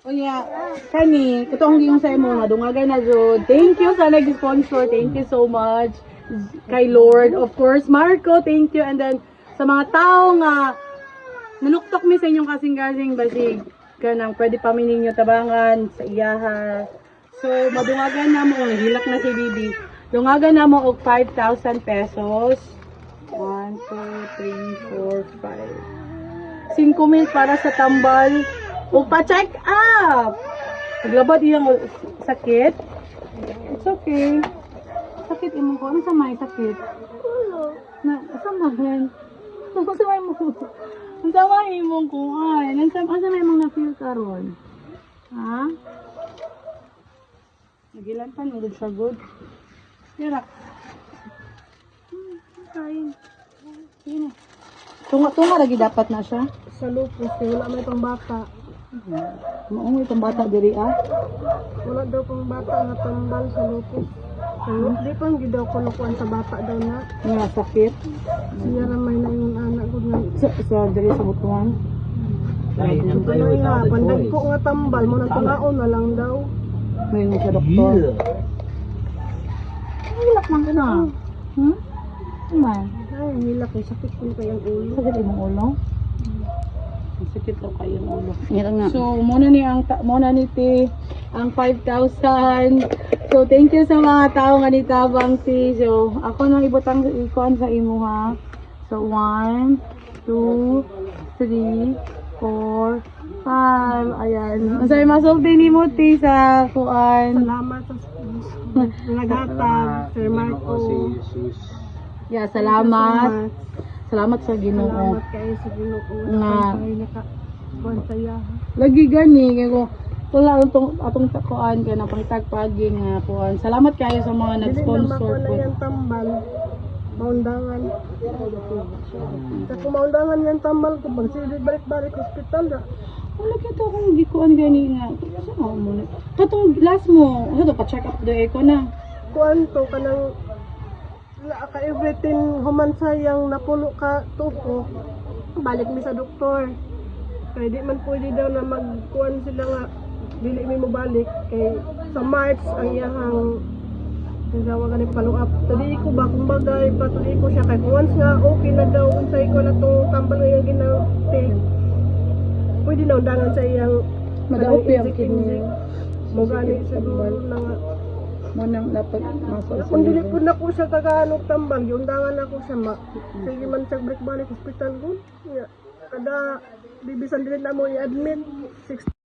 O niya, kani, katong yung sa imo, madungagan na jud. Thank you sa nag-sponsor. Thank you so much. Kay Lord, of course. Marco, thank you. And then, sa mga tao nga, nanuktok mi sa inyong kasing-kasing basig kanang pwede pa mi ninyo tabangan sa iyaha. So, madungagan na mo, hilak na si Bibi. Dungagan na mo og 5,000 pesos. 1, 2, 3, 4, 5. 5,000 para sa tambal. O pa-check up! Paglabad iyang sakit. It's okay. Sakit imo ko. Ano sa may sakit? Na, asa magan? Asa may mo? Asa may imong kuhan? Asa may mong na-feel karon? Ha? Nagilan pa nulod sa good. Tira. Kain. Sige na. Tunga lagi dapat na siya. Sa lupus, wala may pang bata. Maungoy itong bata diri ah. Wala daw pang bata nga tambal sa lupus. Pero di pang gidaw kulukuan sa bata daw na. Nga sakit. Siya ramay na yung anak ko nga. Sa diri sa butuan. Tuloy nga, pandag ko nga tambal mo na tungaon na lang daw. May nga sa doktor. Hilak man ka na. Man. Ay, nila kay sakit ko kayang ulo. Sakit imong ulo? Sakit daw kayo ng ulo. So, muna ni ti ang 5,000. So, thank you sa mga tao nga nitabang si. So, ako nang ibutang ikuan sa imo ha. So, 1, 2, 3, 4, 5. Ayan. Masay masulti ni mo ti sa kuan. Salamat sa naghatag, Sir Marco. Yeah, salamat. Salamat sa Ginoo. Salamat kayo sa Ginoo. Nga. Ay nakakuan saya. Lagi gani kay ko wala atong takuan kay napangitag pagi nga kuan. Salamat kayo sa mga nag-sponsor po. Dili na tambal. Maundangan. Sa kumaundangan yan tambal ko bang sige balik-balik hospital da. Wala kita akong gikuan gani nga. Sa mo na. Katong last mo, ano to pa check up do ko na. Kuan to kanang ka everything human sayang napuno ka tuko. Balik mi sa doktor. Kaya di man pwede daw na magkuhan sila nga dili mi mo balik kay sa March ang iyahang nagawa ka ni follow up. Tadi ko ba kung bagay patuloy ko siya kay once nga okay na daw unsay ko na tong tambal nga yung ginatake. Pwede na undangan sa iyang Mag-aupi ang kidney. mo gani siguro na nga Mo nang dapat masal sa kung dili po na ko siya kagaanong tambal, yung undangan ako siya sige man siya break balik hospital ko. Kada bibisan dili na mo i-admit 6